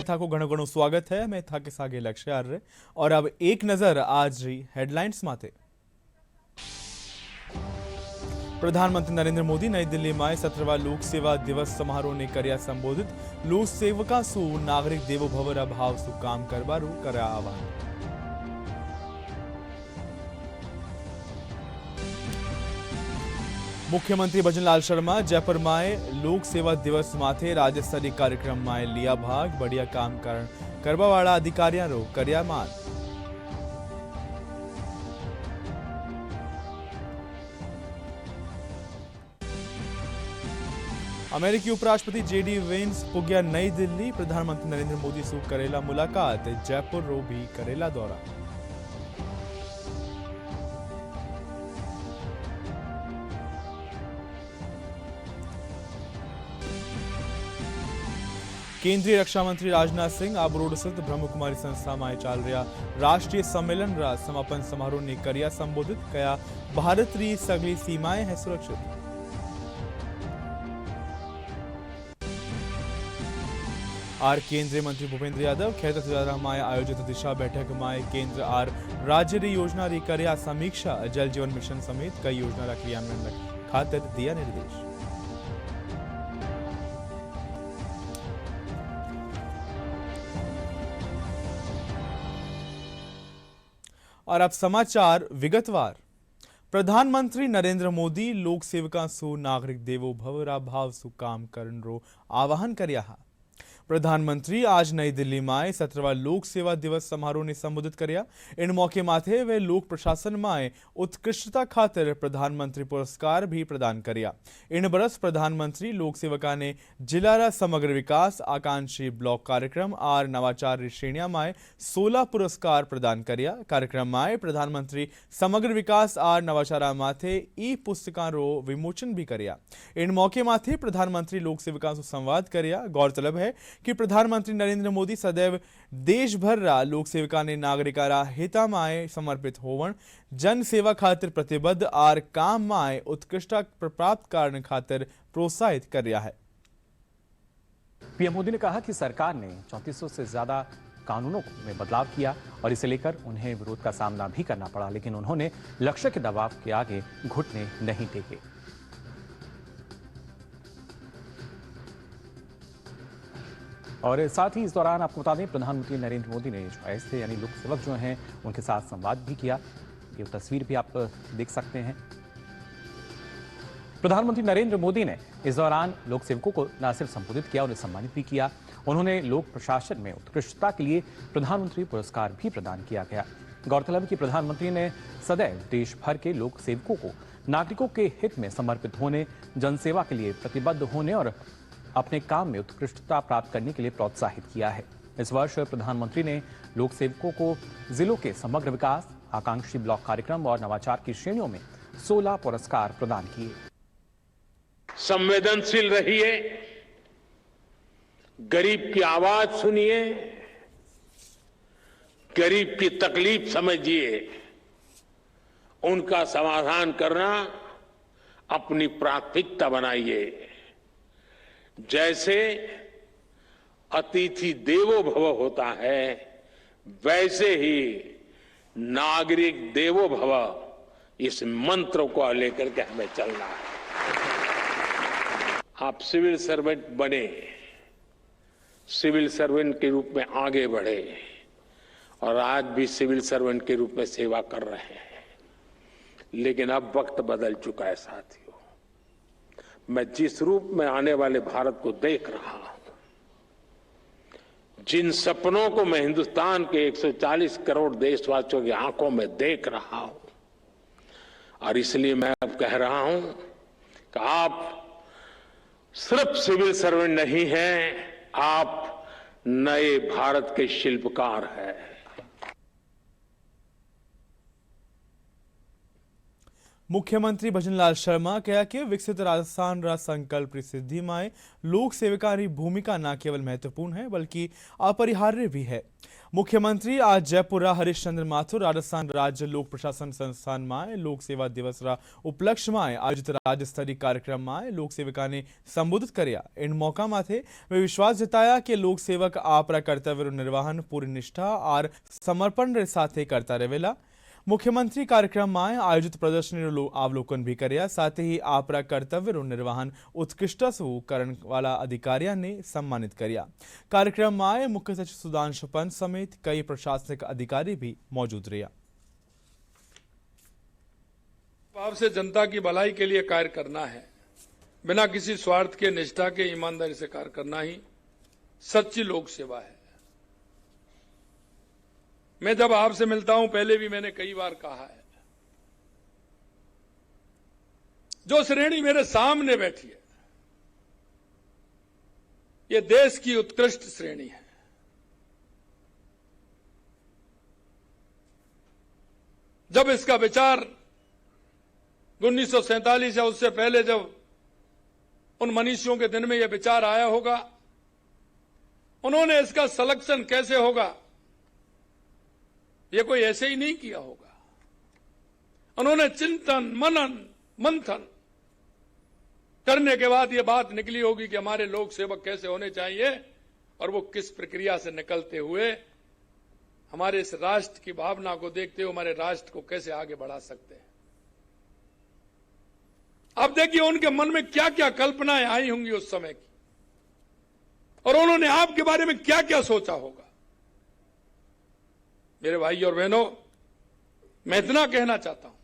था को घणो घणो स्वागत है। मैं था के सागे लक्ष्य आर्य और अब एक नजर आज री हेडलाइंस माथे। प्रधानमंत्री नरेंद्र मोदी नई दिल्ली में 17वा लोक सेवा दिवस समारोह ने कर्या संबोधित। लोक सेवका सु नागरिक देवो भवरा भाव सु काम करवारू कर्या आह्वान। मुख्यमंत्री भजनलाल शर्मा जयपुर में लोक सेवा दिवस माथे राज्य स्तरीय कार्यक्रम में लिया भाग। बढ़िया काम करवा वाला अधिकारियों रो कर्या मान। अमेरिकी उपराष्ट्रपति जेडी वेंस पुग्या नई दिल्ली। प्रधानमंत्री नरेंद्र मोदी सु करेला मुलाकात। जयपुर रो भी करेला दौरा। केंद्रीय रक्षा मंत्री राजनाथ सिंह आबरोड स्थित ब्रह्मकुमारी संस्था में चल रहा राष्ट्रीय सम्मेलन रा समापन समारोह ने कर्या संबोधित। कया भारत री सगली सीमाएं है सुरक्षित। आर केंद्रीय मंत्री भूपेंद्र यादव खेत तिजारा में आयोजित दिशा बैठक में केंद्र आर राज्य री योजना री कर्या समीक्षा। जल जीवन मिशन समेत कई योजना रा क्रियान्वयन खातिर दिया निर्देश। और अब समाचार विगतवार। प्रधानमंत्री नरेंद्र मोदी लोक सेवका सु नागरिक देवो भवरा भाव सु काम करन रो आह्वान कर्या हा। प्रधानमंत्री आज नई दिल्ली में 17वा लोक सेवा दिवस समारोह ने संबोधित कर्या। इन मौके माथे वे लोक प्रशासन में उत्कृष्टता खातिर प्रधानमंत्री पुरस्कार भी प्रदान कर्या। इन बरस प्रधानमंत्री लोक सेवका ने जिला समग्र विकास आकांक्षी ब्लॉक कार्यक्रम और नवाचार श्रेणिया में 16 पुरस्कार प्रदान कर्या। कार्यक्रम में प्रधानमंत्री समग्र विकास और नवाचार माथे ई पुस्तका रो विमोचन भी कर्या। इन मौके माथे प्रधानमंत्री लोक सेवका से संवाद कर्या। गौरतलब है कि प्रधानमंत्री नरेंद्र मोदी सदैव देश भर रा लोक सेवका ने नागरिकारा हिता में समर्पित होवन, जन सेवा खातिर प्रतिबद्ध और काम में उत्कृष्टता प्राप्त करने खातिर प्रोत्साहित कर रहा है। पीएम मोदी ने कहा कि सरकार ने 3400 से ज्यादा कानूनों में बदलाव किया और इसे लेकर उन्हें विरोध का सामना भी करना पड़ा, लेकिन उन्होंने लक्ष्य के दबाव के आगे घुटने नहीं टेके। और साथ ही इस दौरान आपको बता दें, प्रधानमंत्री नरेंद्र मोदी ने जो ऐसे यानी लोक सेवक जो हैं उनके साथ संवाद भी किया। ये तस्वीर भी आप देख सकते हैं। प्रधानमंत्री नरेंद्र मोदी ने इस दौरान लोक सेवकों को न सिर्फ संबोधित किया, उन्हें सम्मानित भी किया। उन्होंने लोक प्रशासन में उत्कृष्टता के लिए प्रधानमंत्री पुरस्कार भी प्रदान किया गया। गौरतलब है कि प्रधानमंत्री ने सदैव देश भर के लोक सेवकों को नागरिकों के हित में समर्पित होने, जनसेवा के लिए प्रतिबद्ध होने और अपने काम में उत्कृष्टता प्राप्त करने के लिए प्रोत्साहित किया है। इस वर्ष प्रधानमंत्री ने लोक सेवकों को जिलों के समग्र विकास, आकांक्षी ब्लॉक कार्यक्रम और नवाचार की श्रेणियों में 16 पुरस्कार प्रदान किए। संवेदनशील रहिए, गरीब की आवाज सुनिए, गरीब की तकलीफ समझिए, उनका समाधान करना अपनी प्राथमिकता बनाइए। जैसे अतिथि देवो भव होता है, वैसे ही नागरिक देवो भव, इस मंत्र को लेकर के हमें चलना है। आप सिविल सर्वेंट बने, सिविल सर्वेंट के रूप में आगे बढ़े और आज भी सिविल सर्वेंट के रूप में सेवा कर रहे हैं। लेकिन अब वक्त बदल चुका है साथियों। मैं जिस रूप में आने वाले भारत को देख रहा हूं, जिन सपनों को मैं हिंदुस्तान के 140 करोड़ देशवासियों की आंखों में देख रहा हूं, और इसलिए मैं अब कह रहा हूं कि आप सिर्फ सिविल सर्वेंट नहीं हैं, आप नए भारत के शिल्पकार हैं। मुख्यमंत्री भजनलाल शर्मा कहा कि विकसित राजस्थान रा संकल्प री सिद्धि में लोक सेवका री भूमिका न केवल महत्वपूर्ण है बल्कि अपरिहार्य भी है। मुख्यमंत्री आज जयपुर रा हरिश्चंद्र माथुर राजस्थान राज्य लोक प्रशासन संस्थान में लोक सेवा दिवस रा उपलक्ष्य में आयोजित राज्य स्तरीय कार्यक्रम में लोक सेविका ने संबोधित कर्या। इन मौका माथे वे विश्वास जताया कि लोक सेवक आपरा कर्तव्य निर्वहन पूरी निष्ठा और समर्पण रे साथे करता रहेला। मुख्यमंत्री कार्यक्रम में आयोजित प्रदर्शनी अवलोकन भी कर्या। साथ ही आपरा कर्तव्य निर्वहन उत्कृष्ट करण वाला अधिकारियों ने सम्मानित कर्या। कार्यक्रम में मुख्य सचिव सुधांशु पंत समेत कई प्रशासनिक अधिकारी भी मौजूद रहे। आपसे जनता की भलाई के लिए कार्य करना है, बिना किसी स्वार्थ के, निष्ठा के, ईमानदारी से कार्य करना ही सच्ची लोक सेवा है। मैं जब आपसे मिलता हूं, पहले भी मैंने कई बार कहा है, जो श्रेणी मेरे सामने बैठी है ये देश की उत्कृष्ट श्रेणी है। जब इसका विचार 1947 या उससे पहले जब उन मनीषियों के दिन में यह विचार आया होगा, उन्होंने इसका सलेक्शन कैसे होगा ये कोई ऐसे ही नहीं किया होगा। उन्होंने चिंतन, मनन, मंथन करने के बाद ये बात निकली होगी कि हमारे लोक सेवक कैसे होने चाहिए और वो किस प्रक्रिया से निकलते हुए हमारे इस राष्ट्र की भावना को देखते हुए हमारे राष्ट्र को कैसे आगे बढ़ा सकते हैं। अब देखिए उनके मन में क्या क्या कल्पनाएं आई होंगी उस समय की, और उन्होंने आपके बारे में क्या क्या सोचा होगा। मेरे भाई और बहनों, मैं इतना कहना चाहता हूं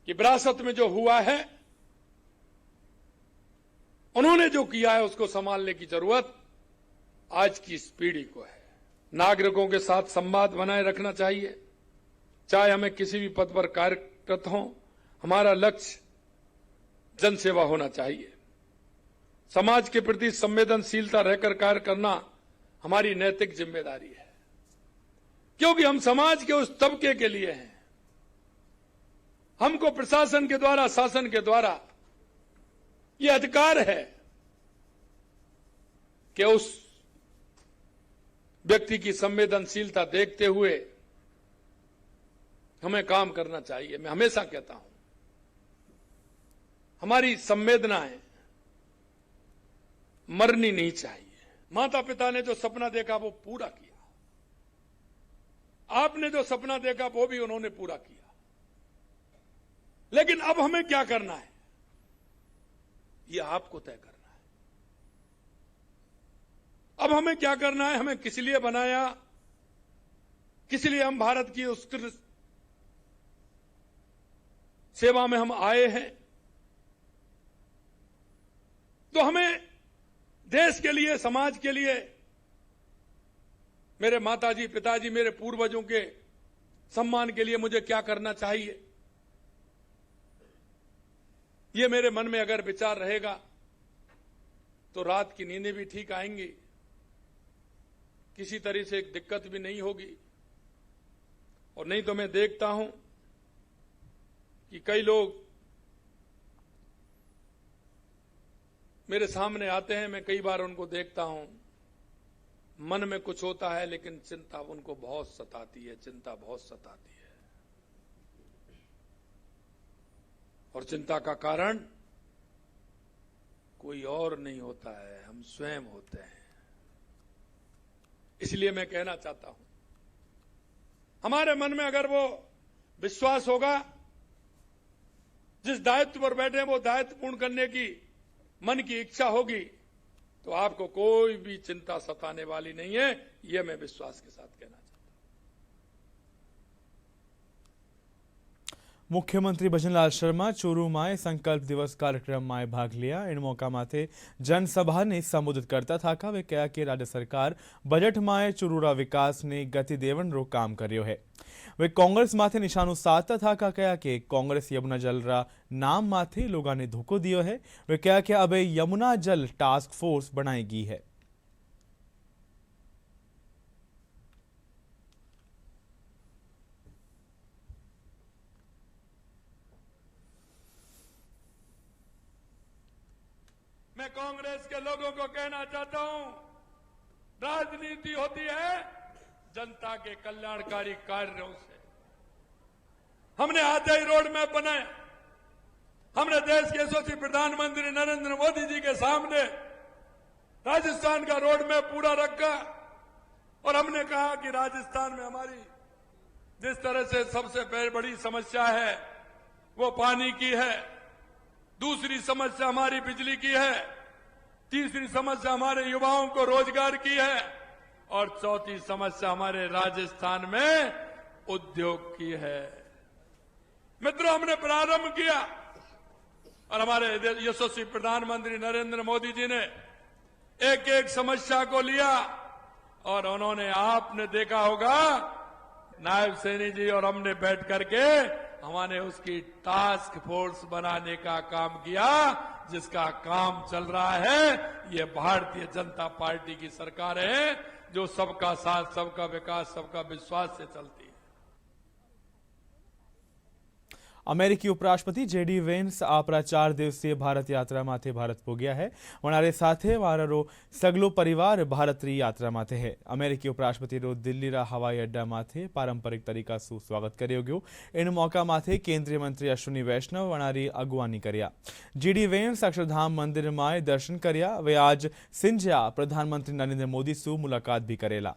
कि विरासत में जो हुआ है, उन्होंने जो किया है, उसको संभालने की जरूरत आज की इस पीढ़ी को है। नागरिकों के साथ संवाद बनाए रखना चाहिए, चाहे हमें किसी भी पद पर कार्यरत हों। हमारा लक्ष्य जनसेवा होना चाहिए। समाज के प्रति संवेदनशीलता रहकर कार्य करना हमारी नैतिक जिम्मेदारी है, क्योंकि हम समाज के उस तबके के लिए हैं। हमको प्रशासन के द्वारा, शासन के द्वारा यह अधिकार है कि उस व्यक्ति की संवेदनशीलता देखते हुए हमें काम करना चाहिए। मैं हमेशा कहता हूं, हमारी संवेदनाएं मरनी नहीं चाहिए। माता पिता ने जो सपना देखा वो पूरा किया, आपने जो सपना देखा वो भी उन्होंने पूरा किया। लेकिन अब हमें क्या करना है, ये आपको तय करना है। अब हमें क्या करना है, हमें किस लिए बनाया, किस लिए हम भारत की उत्कृष्ट सेवा में हम आए हैं। तो हमें देश के लिए, समाज के लिए, मेरे माताजी, पिताजी, मेरे पूर्वजों के सम्मान के लिए मुझे क्या करना चाहिए, ये मेरे मन में अगर विचार रहेगा तो रात की नींदें भी ठीक आएंगी, किसी तरह से एक दिक्कत भी नहीं होगी। और नहीं तो मैं देखता हूं कि कई लोग मेरे सामने आते हैं, मैं कई बार उनको देखता हूं, मन में कुछ होता है लेकिन चिंता उनको बहुत सताती है, चिंता बहुत सताती है। और चिंता का कारण कोई और नहीं होता है, हम स्वयं होते हैं। इसलिए मैं कहना चाहता हूं, हमारे मन में अगर वो विश्वास होगा, जिस दायित्व पर बैठे हैं वो दायित्व पूर्ण करने की मन की इच्छा होगी, तो आपको कोई भी चिंता सताने वाली नहीं है। यह मैं विश्वास के साथ कहना चाहता हूं। मुख्यमंत्री भजनलाल शर्मा चूरू में संकल्प दिवस कार्यक्रम में भाग लिया। इन मौका माथे जनसभा ने संबोधित करता था वे कहा कि राज्य सरकार बजट में चूरूरा विकास ने गति देवन रो काम कर्यो है। वे कांग्रेस माथे निशानो साधता था कहा कि कांग्रेस यमुना जल रा नाम माथे लोगों ने धोखो दियो है। वे कहा कि अब यमुना जल टास्क फोर्स बनाएगी है। मैं कांग्रेस के लोगों को कहना चाहता हूं, राजनीति होती है जनता के कल्याणकारी कार्यों से। हमने आते ही रोड मैप बनाया। हमने देश के यशस्वी प्रधानमंत्री नरेंद्र मोदी जी के सामने राजस्थान का रोड मैप पूरा रखा और हमने कहा कि राजस्थान में हमारी जिस तरह से सबसे बड़ी समस्या है वो पानी की है, दूसरी समस्या हमारी बिजली की है, तीसरी समस्या हमारे युवाओं को रोजगार की है और चौथी समस्या हमारे राजस्थान में उद्योग की है। मित्रों, हमने प्रारंभ किया और हमारे यशस्वी प्रधानमंत्री नरेंद्र मोदी जी ने एक एक समस्या को लिया और उन्होंने, आपने देखा होगा, नायब सैनी जी और हमने बैठ करके हमने उसकी टास्क फोर्स बनाने का काम किया, जिसका काम चल रहा है। ये भारतीय जनता पार्टी की सरकार है जो सबका साथ, सबका विकास, सबका विश्वास से चलती है। अमेरिकी उपराष्ट्रपति जेडी वेन्स આપણા 4 દિવસીય ભારત યાત્રા માથે ભારત પોગ્યા है। વણારે સાથે મારો સગલો પરિવાર ભારતરી યાત્રા માથે है। अमेरिकी उपराष्ट्रपति रो दिल्ली रा हवाई अड्डा माथे पारंपरिक तरीका सु स्वागत कर्यो गयो। इन मौका माथे केंद्रीय मंत्री अश्विनी वैष्णव वणारी अगुवानी कर्या। जेडी वेन्स अक्षरधाम मंदिर माय दर्शन कर्या। वे आज सिंझा प्रधानमंत्री नरेंद्र मोदी सु मुलाकात भी करेला।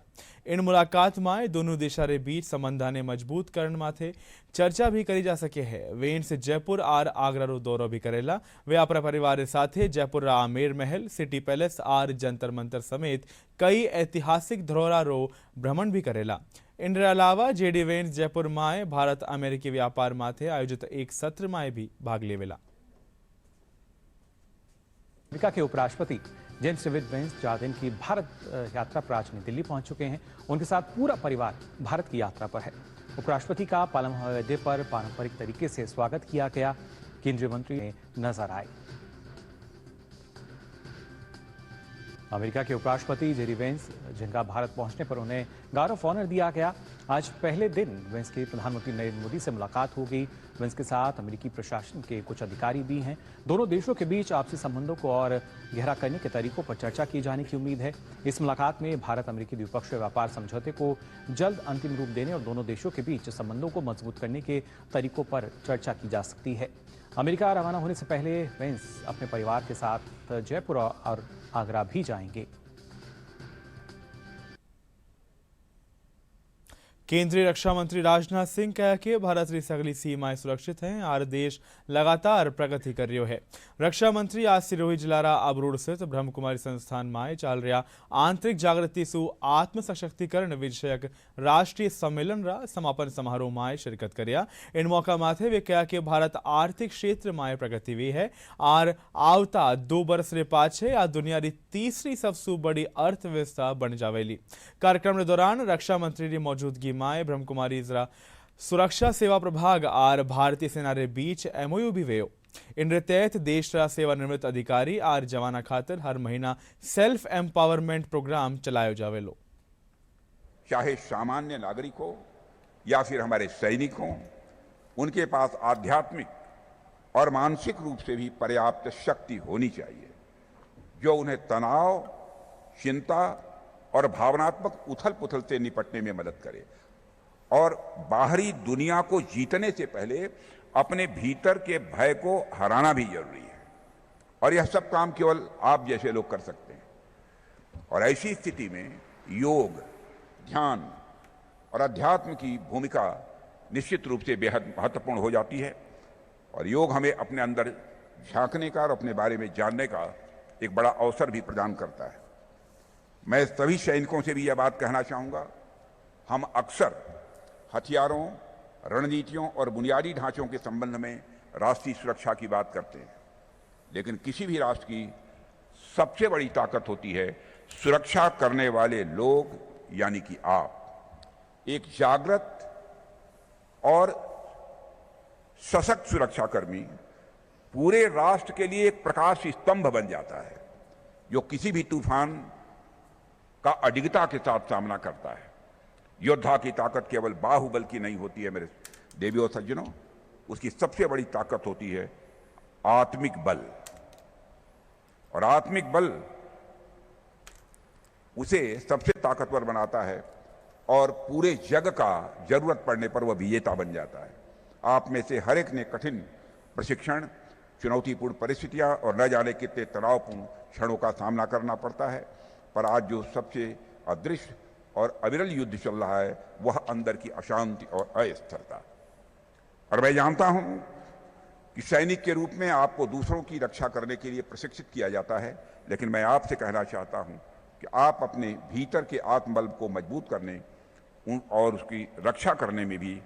इन मुलाकात में दोनों देशों के बीच संबंधा ने मजबूत करने माथे चर्चा भी करी जा सके है। वेन्स जयपुर और आगरा रो दौरो भी करेला। वे अपना परिवार साथे जयपुर रा आमेर महल, सिटी पैलेस और जंतर मंतर समेत कई ऐतिहासिक धरोहर रो भ्रमण भी करेला। इन अलावा जेडी वेन्स जयपुर में भारत अमेरिकी व्यापार माथे आयोजित एक सत्र में भी भाग लेवेला। अमेरिका के उपराष्ट्रपति जेम्स डेविड वेन्स 4 दिन की भारत यात्रा पर आज नई दिल्ली पहुंच चुके हैं। उनके साथ पूरा परिवार भारत की यात्रा पर है। उपराष्ट्रपति का पालम हवाई अड्डे पर पारंपरिक तरीके से स्वागत किया गया। केंद्रीय मंत्री नजर आए। अमेरिका के उपराष्ट्रपति जेडी वेन्स, जिनका भारत पहुंचने पर उन्हें गार्ड ऑफ ऑनर दिया गया। आज पहले दिन वेन्स की प्रधानमंत्री नरेंद्र मोदी से मुलाकात हो गई। वेन्स के साथ अमेरिकी प्रशासन के कुछ अधिकारी भी हैं। दोनों देशों के बीच आपसी संबंधों को और गहरा करने के तरीकों पर चर्चा की जाने की उम्मीद है। इस मुलाकात में भारत अमेरिकी द्विपक्षीय व्यापार समझौते को जल्द अंतिम रूप देने और दोनों देशों के बीच संबंधों को मजबूत करने के तरीकों पर चर्चा की जा सकती है। अमेरिका रवाना होने से पहले वेन्स अपने परिवार के साथ जयपुर और आगरा भी जाएंगे। केंद्रीय रक्षा मंत्री राजनाथ सिंह कहा कि भारत री सगली सीमाएं सुरक्षित हैं और देश लगातार प्रगति कर रही है। रक्षा मंत्री आज सिरोही जिला रा अबरोड स्थित ब्रह्मकुमारी संस्थान में चल रहा आंतरिक जागृति सु आत्म सशक्तिकरण विषयक राष्ट्रीय सम्मेलन रा समापन समारोह में शिरकत कर्या। इन मौका माथे वे कहा कि भारत आर्थिक क्षेत्र में प्रगति हुई है और आवता 2 वर्ष रे पाछे आ दुनिया री तीसरी सबसे बड़ी अर्थव्यवस्था बन जावेली। कार्यक्रम के दौरान रक्षा मंत्री की मौजूदगी में ब्रह्मकुमारी सुरक्षा सेवा प्रभाग और भारतीय सेना के बीच एमओयू भी हुए। इन तहत देश रा सेवानिवृत्त अधिकारी और जवाना खातिर हर महीना सेल्फ एम्पावरमेंट प्रोग्राम चलायो जावेलो। चाहे सामान्य नागरिक हो या फिर हमारे सैनिक हों, उनके पास आध्यात्मिक और मानसिक रूप से भी पर्याप्त शक्ति होनी चाहिए जो उन्हें तनाव, चिंता और भावनात्मक उथल पुथल से निपटने में मदद करे और बाहरी दुनिया को जीतने से पहले अपने भीतर के भय को हराना भी जरूरी है और यह सब काम केवल आप जैसे लोग कर सकते हैं। और ऐसी स्थिति में योग, ध्यान और अध्यात्म की भूमिका निश्चित रूप से बेहद महत्वपूर्ण हो जाती है और योग हमें अपने अंदर झांकने का और अपने बारे में जानने का एक बड़ा अवसर भी प्रदान करता है। मैं सभी सैनिकों से भी यह बात कहना चाहूँगा, हम अक्सर हथियारों, रणनीतियों और बुनियादी ढांचों के संबंध में राष्ट्रीय सुरक्षा की बात करते हैं, लेकिन किसी भी राष्ट्र की सबसे बड़ी ताकत होती है सुरक्षा करने वाले लोग, यानी कि आप। एक जागृत और सशक्त सुरक्षाकर्मी पूरे राष्ट्र के लिए एक प्रकाश स्तंभ बन जाता है जो किसी भी तूफान का अडिगता के साथ सामना करता है। योद्धा की ताकत केवल बाहुबल की नहीं होती है मेरे देवियों और सज्जनों, उसकी सबसे बड़ी ताकत होती है आत्मिक बल। और आत्मिक बल उसे सबसे ताकतवर बनाता है और पूरे जग का जरूरत पड़ने पर वह विजेता बन जाता है। आप में से हर एक ने कठिन प्रशिक्षण, चुनौतीपूर्ण परिस्थितियां और न जाने कितने तनावपूर्ण क्षणों का सामना करना पड़ता है, पर आज जो सबसे अदृश्य और अविरल युद्ध चल रहा है वह अंदर की अशांति और अस्थिरता। और मैं जानता हूं कि सैनिक के रूप में आपको दूसरों की रक्षा करने के लिए प्रशिक्षित किया जाता है, लेकिन मैं आपसे कहना चाहता हूं कि आप अपने भीतर के आत्मबल को मजबूत करने और उसकी रक्षा करने में भी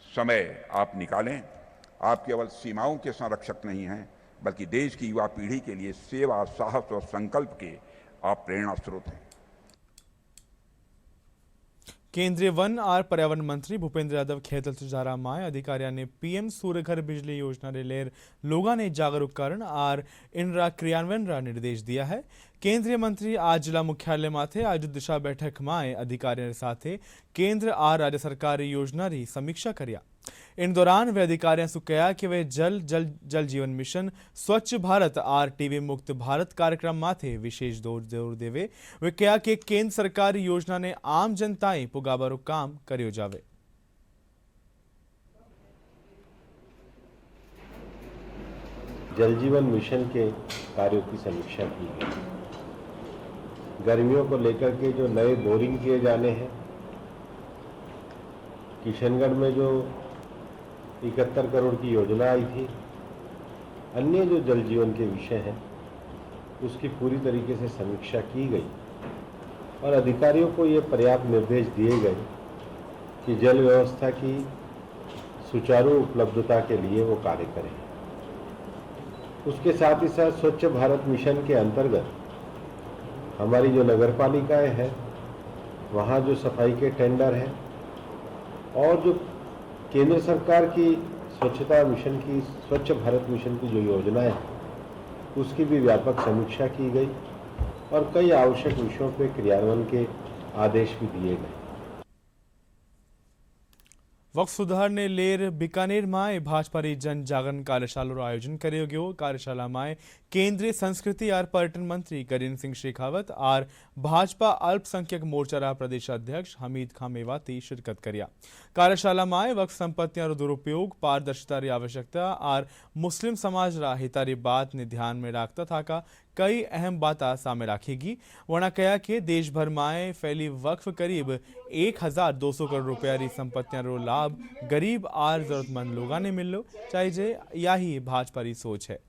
समय आप निकालें। आप केवल सीमाओं के संरक्षक नहीं हैं, बल्कि देश की युवा पीढ़ी के लिए सेवा, साहस और संकल्प के आप प्रेरणा स्रोत हैं। केंद्रीय वन और पर्यावरण मंत्री भूपेंद्र यादव खेतल सुझारा माए अधिकारियों ने पीएम सूर्य घर बिजली योजना रे लेर लोगों ने जागरूक करण और इनरा क्रियान्वयन रा निर्देश दिया है। केंद्रीय मंत्री आज जिला मुख्यालय माथे आयोजित दिशा बैठक में अधिकारियों साथे केंद्र और राज्य सरकार योजना री समीक्षा करिया। इन दौरान वे अधिकारियों से कहा कि वे जल जीवन मिशन, स्वच्छ भारत और टीबी मुक्त भारत कार्यक्रम माथे विशेष जोर देवे। वे कहा कि केंद्र सरकार योजना ने आम जनताएं पुगाबारो काम करियो जावे। जल जीवन मिशन के कार्यों की समीक्षा की गई। गर्मियों को लेकर के जो नए बोरिंग किए जाने हैं, किशनगढ़ में जो 71 करोड़ की योजना आई थी, अन्य जो जल जीवन के विषय हैं उसकी पूरी तरीके से समीक्षा की गई और अधिकारियों को ये पर्याप्त निर्देश दिए गए कि जल व्यवस्था की सुचारू उपलब्धता के लिए वो कार्य करें। उसके साथ ही साथ स्वच्छ भारत मिशन के अंतर्गत हमारी जो नगर पालिकाएँ हैं वहाँ जो सफाई के टेंडर हैं और जो केंद्र सरकार की स्वच्छता मिशन की, स्वच्छ भारत मिशन की जो योजना है उसकी भी व्यापक समीक्षा की गई और कई आवश्यक विषयों पर क्रियान्वयन के आदेश भी दिए गए। वक्फ सुधार ने लेर बीकानेर में भाजपा री जन जागरण कार्यशाला आयोजन करियो गयो। कार्यशाला में केंद्रीय संस्कृति और पर्यटन मंत्री गजेंद्र सिंह शेखावत और भाजपा अल्पसंख्यक मोर्चा रा प्रदेश अध्यक्ष हमीद खां मेवाती शिरकत करिया। कार्यशाला में वक्फ संपत्तियों रो दुरुपयोग, पारदर्शिता री आवश्यकता और मुस्लिम समाज रा हिता री बात ने ध्यान में रखता था का कई अहम बातें सामने रखेगी। वरना कहा कि देश भर में फैली वक्फ करीब 1200 करोड़ रुपया री संपत्तियां रो लाभ गरीब और जरूरतमंद लोगों ने मिलो चाहिए। यही भाजपा री सोच है।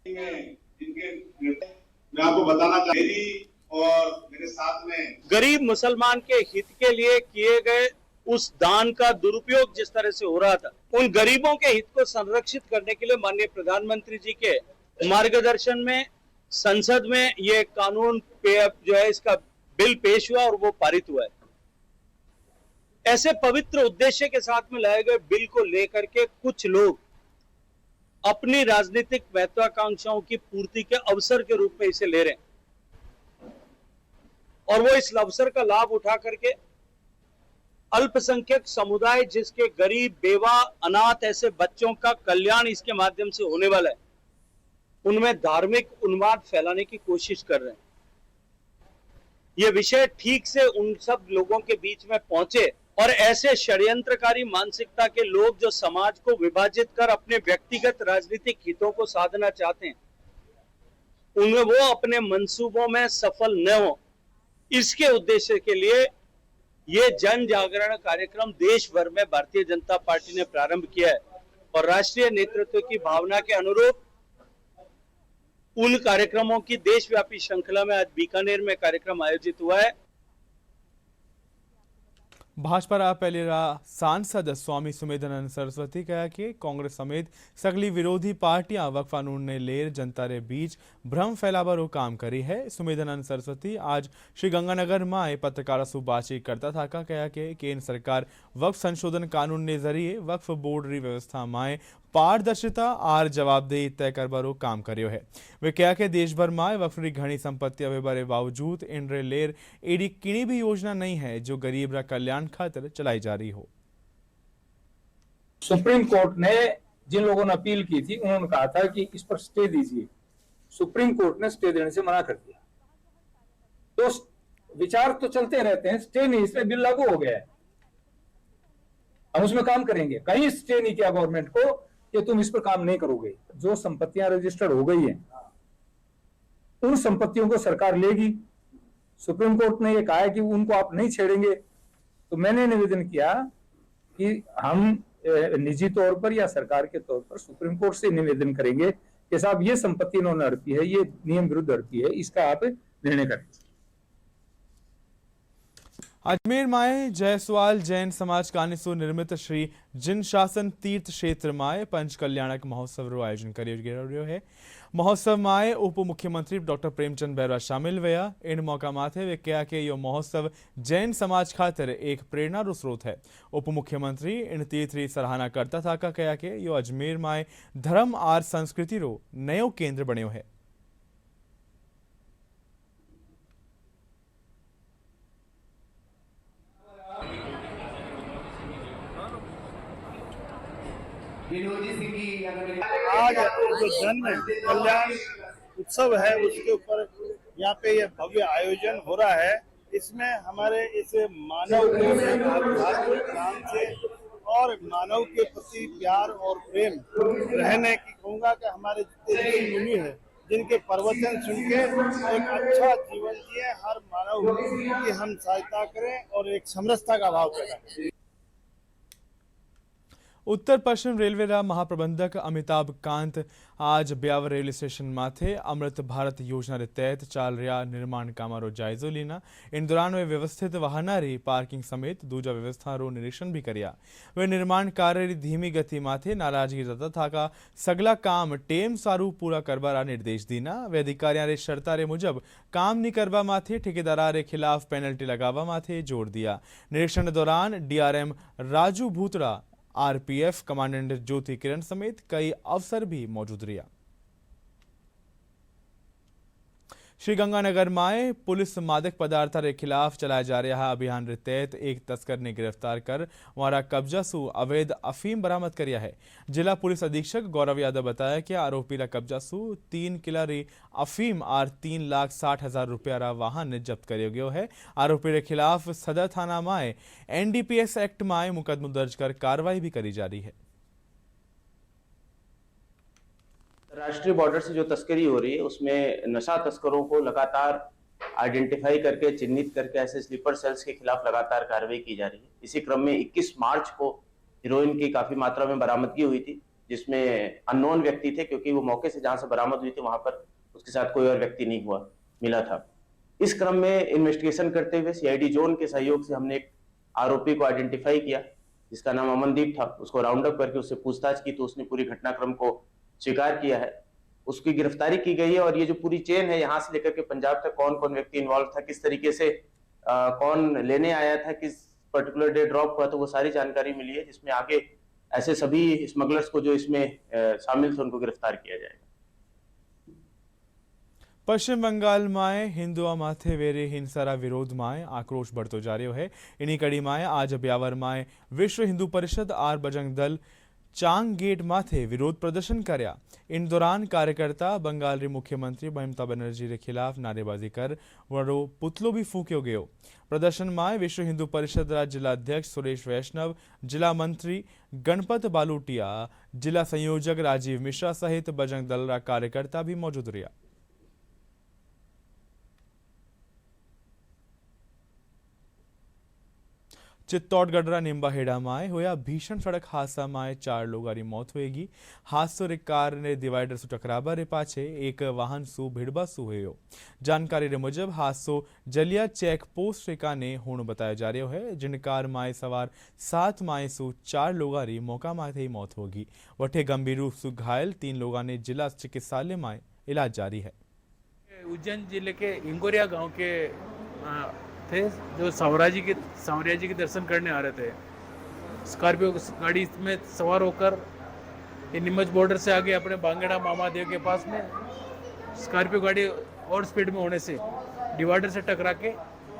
मैं आपको बताना मेरी और मेरे साथ में गरीब मुसलमान के हित के लिए किए गए उस दान का दुरुपयोग जिस तरह से हो रहा था, उन गरीबों के हित को संरक्षित करने के लिए माननीय प्रधानमंत्री जी के मार्गदर्शन में संसद में ये कानून जो है इसका बिल पेश हुआ और वो पारित हुआ है। ऐसे पवित्र उद्देश्य के साथ में लाए गए बिल को लेकर के कुछ लोग अपनी राजनीतिक महत्वाकांक्षाओं की पूर्ति के अवसर के रूप में इसे ले रहे हैं और वो इस अवसर का लाभ उठा करके अल्पसंख्यक समुदाय, जिसके गरीब, बेवा, अनाथ ऐसे बच्चों का कल्याण इसके माध्यम से होने वाला है, उनमें धार्मिक उन्माद फैलाने की कोशिश कर रहे हैं। ये विषय ठीक से उन सब लोगों के बीच में पहुंचे और ऐसे षड्यंत्रकारी मानसिकता के लोग जो समाज को विभाजित कर अपने व्यक्तिगत राजनीतिक हितों को साधना चाहते हैं, उनमें वो अपने मंसूबों में सफल न हो, इसके उद्देश्य के लिए ये जन जागरण कार्यक्रम देश भर में भारतीय जनता पार्टी ने प्रारंभ किया है और राष्ट्रीय नेतृत्व की भावना के अनुरूप उन कार्यक्रमों की देशव्यापी श्रृंखला में आज बीकानेर में कार्यक्रम आयोजित हुआ है। भाजपा रा पहले रा सांसद स्वामी सुमेधानंद सरस्वती कहा कि कांग्रेस समेत सगली विरोधी पार्टियां वक्फ कानून ने लेर जनता रे बीच भ्रम फैलावारो काम करी है। सुमेधानंद सरस्वती आज श्री गंगानगर में पत्रकारों से बातचीत करता था का कहा कि केंद्र सरकार वक्फ संशोधन कानून ने जरिए वक्फ बोर्ड री व्यवस्था में पारदर्शिता और जवाबदेही तय करवारो काम करियो है। वे कहा कि देश भर में वक्फ री घनी संपत्ति होने बारे बावजूद इन रे लेर एडी किनी भी योजना नहीं है जो गरीब रा कल्याण खातिर चलाई जा रही हो। सुप्रीम कोर्ट ने जिन लोगों ने अपील की थी उन्होंने कहा था कि इस पर स्टे दीजिए, सुप्रीम कोर्ट ने स्टे देने से मना कर दिया। तो विचार तो चलते रहते हैं, स्टे नहीं, इसमें बिल लागू हो गया है, हम उसमें काम करेंगे। कहीं स्टे नहीं किया गवर्नमेंट को कि तुम इस पर काम नहीं करोगे। जो संपत्तियां रजिस्टर्ड हो गई हैं उन संपत्तियों को सरकार लेगी। सुप्रीम कोर्ट ने यह कहा है कि उनको आप नहीं छेड़ेंगे। तो मैंने निवेदन किया कि हम निजी तौर पर या सरकार के तौर पर सुप्रीम कोर्ट से निवेदन करेंगे कि साहब ये संपत्ति इन्होंने हड़पी है, ये नियम विरुद्ध हड़पी है, इसका आप निर्णय करें। अजमेर माए जयसवाल जैन समाज कानिसु निर्मित श्री जिन शासन तीर्थ क्षेत्र माए पंच कल्याणक महोत्सव रो आयोजन करियो है। महोत्सव माए उप मुख्यमंत्री डॉक्टर प्रेमचंद बैरवा शामिल हुआ। इन मौका माथे वे कहा कि यो महोत्सव जैन समाज खातिर एक प्रेरणा रो स्रोत है। उप मुख्यमंत्री इन तीर्थ री सराहना करता था का कहा कि यो अजमेर माए धर्म और संस्कृति रो नयो केंद्र बन्यो है। आज जो जन कल्याण उत्सव है उसके ऊपर यहाँ पे ये भव्य आयोजन हो रहा है। इसमें हमारे इस मानव काम से और मानव के प्रति प्यार और प्रेम रहने की कहूँगा कि हमारे जितने ऋषि मुनि हैं जिनके प्रवचन सुन के एक अच्छा जीवन जिए, हर मानव की हम सहायता करें और एक समरसता का भाव पैदा करें। उत्तर पश्चिम रेलवे रा महाप्रबंधक अमिताभ कांत आज ब्यावर रेलवे स्टेशन माथे अमृत भारत योजना रे तहत चाल रहा निर्माण कामा रो जायजो लीना। इन दौरान वे व्यवस्थित वाहना री पार्किंग समेत दूजा व्यवस्था रो निरीक्षण भी करिया। वे निर्माण कार्य री धीमी गति माथे नाराजगी जता था का सगला काम टेम सारू पूरा करबा रा निर्देश दीना। वे अधिकारियों रे शर्ता रे मुजब काम नहीं करबा माथे ठेकेदारा रे खिलाफ पेनल्टी लगावा माथे जोर दिया। निरीक्षण दौरान DRM राजू भूतड़ा, RPF कमांडेंट ज्योति किरण समेत कई अफसर भी मौजूद रहा। श्रीगंगानगर माए पुलिस मादक पदार्थ के खिलाफ चलाया जा रहा अभियान के तहत एक तस्कर ने गिरफ्तार कर वहां कब्जा सु अवैध अफीम बरामद किया है। जिला पुलिस अधीक्षक गौरव यादव बताया कि आरोपी रा कब्जा सु 3 किलो री अफीम और 3,60,000 रुपया रा वाहन जब्त करियो गयो है। आरोपी के खिलाफ सदर थाना माए NDPS एक्ट माए मुकदमा दर्ज कर कार्रवाई भी करी जा रही है। राष्ट्रीय बॉर्डर से जो तस्करी हो रही है उसमें नशा तस्करों को लगातार आइडेंटिफाई करके चिन्हित करके ऐसे स्लीपर सेल्स के खिलाफ लगातार कार्रवाई की जा रही है। इसी क्रम में 21 मार्च को हीरोइन की काफी मात्रा में बरामदगी हुई थी, जिसमें अननोन व्यक्ति थे क्योंकि वो मौके से जहां से बरामद हुई थी वहां पर उसके साथ कोई और व्यक्ति नहीं मिला था। इस क्रम में इन्वेस्टिगेशन करते हुए CID जोन के सहयोग से हमने एक आरोपी को आइडेंटिफाई किया जिसका नाम अमनदीप था। उसको राउंड अप करके उससे पूछताछ की तो उसने पूरी घटनाक्रम को स्वीकार किया है। उसकी गिरफ्तारी की गई है और ये जो पूरी चेन है यहाँ से लेकर के पंजाब तक कौन कौन व्यक्ति इन्वॉल्व था, किस तरीके से कौन लेने आया था, किस पर्टिकुलर डे ड्रॉप हुआ, तो वो सारी जानकारी मिली है, जिसमें आगे ऐसे सभी स्मगलर्स को जो इसमें शामिल थे उनको गिरफ्तार किया जाएगा। पश्चिम बंगाल माए हिंदुआ माथे वेरे हिंसा विरोध माए आक्रोश बढ़तो जा रहा है। इन्हीं कड़ी माए आज ब्यावर माए विश्व हिंदू परिषद और बजरंग दल चांग गेट माथे विरोध प्रदर्शन कर्या। इन दौरान कार्यकर्ता बंगाल री मुख्यमंत्री ममता बनर्जी के खिलाफ नारेबाजी कर वड़ो पुतलो भी फूक्यो गयो। प्रदर्शन में विश्व हिंदू परिषद रा जिला अध्यक्ष सुरेश वैष्णव, जिला मंत्री गणपत बालूटिया, जिला संयोजक राजीव मिश्रा सहित बजरंग दल रा कार्यकर्ता भी मौजूद रहा। चित्तौड़गढ़ रा निम्बाहेड़ा माए होया भीषण सड़क हादसा माए 4 लोगों की मौत होएगी। हादसो रे कार ने डिवाइडर से टकराबा रे पाछे एक वाहन सु भिड़बा सु हुयो। जानकारी रे मुजब हादसो जलिया चेक पोस्ट रे काने होण बताया जा रहा है, जिन कार माए सवार 7 माए सु 4 लोगों की मौका माथे ही मौत होगी। वठे गंभीर रूप से घायल 3 लोगों ने जिला चिकित्सालय में इलाज जारी है। उज्जैन जिले के इंगोरिया गांव के थे जो सांवरिया जी के दर्शन करने आ रहे थे। स्कॉर्पियो गाड़ी में सवार होकर नीमच बॉर्डर से आगे अपने बांगड़ा मामा देव के पास में स्कॉर्पियो गाड़ी और स्पीड में होने से डिवाइडर से टकरा के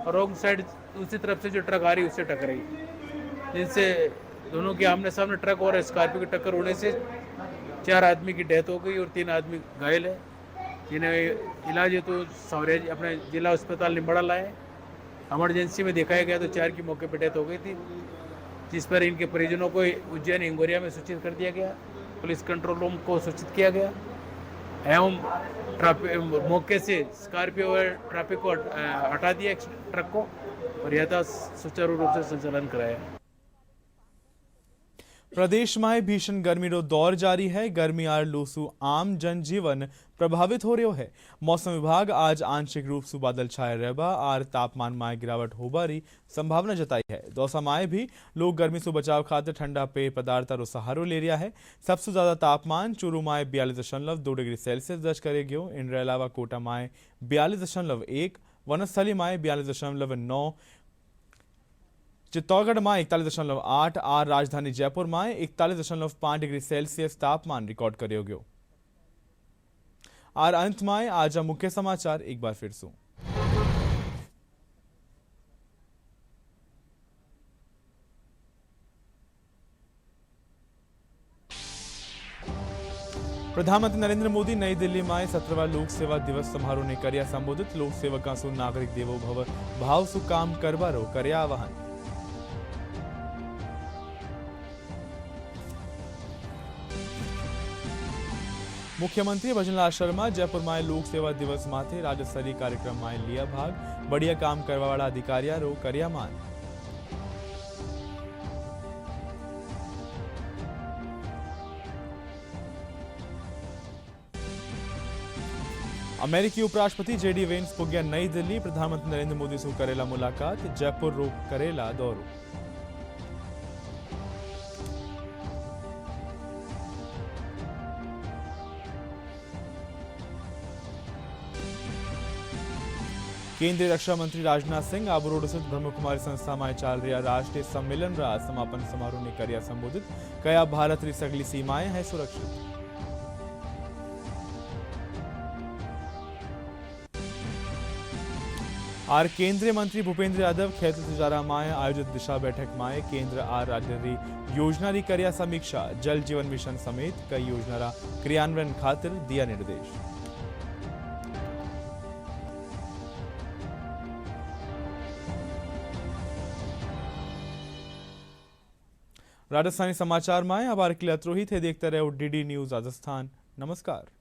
रॉन्ग साइड दूसरी तरफ से जो ट्रक आ रही उससे टकराई, जिनसे दोनों के आमने सामने ट्रक और स्कॉर्पियो की टक्कर होने से 4 आदमी की डेथ हो गई और 3 आदमी घायल है। जिन्हें इलाज है तो सौर्य अपने जिला अस्पताल निम्बाड़ा लाए। इमरजेंसी में दिखाया गया तो 4 की मौके पर डेथ हो गई थी, जिस पर इनके परिजनों को उज्जैन इंगोरिया में सूचित कर दिया गया। पुलिस कंट्रोल रूम को सूचित किया गया एवं मौके से स्कॉर्पियो और ट्रैफिक को हटा दिया ट्रक को और यातायात सुचारू रूप से संचालन कराया। પ્રદેશમાં ભીષણ ગરમીનો દોર જારી है। गर्मी आर लोसू आम जनजीवन प्रभावित हो रहो है। मौसम विभाग आज आंशिक रूप से बादल छाए रहबा और तापमान में गिरावट होबारी संभावना जताई है। दौसा में भी लोग गर्मी से बचाव खातिर ठंडा पेय पदार्थ रो सहारो ले रहा है। सबसे ज्यादा तापमान चूरू में 42.2 डिग्री सेल्सियस दर्ज करे गयो। इनके अलावा कोटा में 42.1, वनस्थली में 42.9, चित्तौड़गढ़ में 41.8 और राजधानी जयपुर में 41.5 डिग्री सेल्सियस तापमान रिकॉर्ड करो गयो। और अंत में आज मुख्य समाचार एक बार फिर से। प्रधानमंत्री नरेंद्र मोदी नई दिल्ली में 17वां लोक सेवा दिवस समारोह ने कर्या संबोधित। लोक सेवका सु नागरिक देवो भव भाव सु काम करवारो कर्या आह्वान। मुख्यमंत्री भजनलाल शर्मा जयपुर में लोक सेवा दिवस माथे राज्य स्तरीय कार्यक्रम में लिया भाग। बढ़िया काम करवा वाला अधिकारिया रो कर्या मान। अमेरिकी उपराष्ट्रपति जेडी वेंस पुग्या नई दिल्ली। प्रधानमंत्री नरेंद्र मोदी से करेला मुलाकात। जयपुर रो करेला दौरो। केंद्रीय रक्षा मंत्री राजनाथ सिंह आबू रोड स्थित ब्रह्मकुमारी संस्था में चल रहा राष्ट्रीय सम्मेलन रा समापन समारोह ने कर्या संबोधित। कया भारत री सगली सीमाएं है सुरक्षित। और केंद्रीय मंत्री भूपेंद्र यादव खेत तिजारा में आयोजित दिशा बैठक में केंद्र और राज्य री योजना री कर्या समीक्षा। जल जीवन मिशन समेत कई योजना रा क्रियान्वयन खातिर दिया निर्देश। राजस्थानी समाचार में अब आर के लिए अत्रो ही थे। देखते रहो डीडी न्यूज राजस्थान। नमस्कार।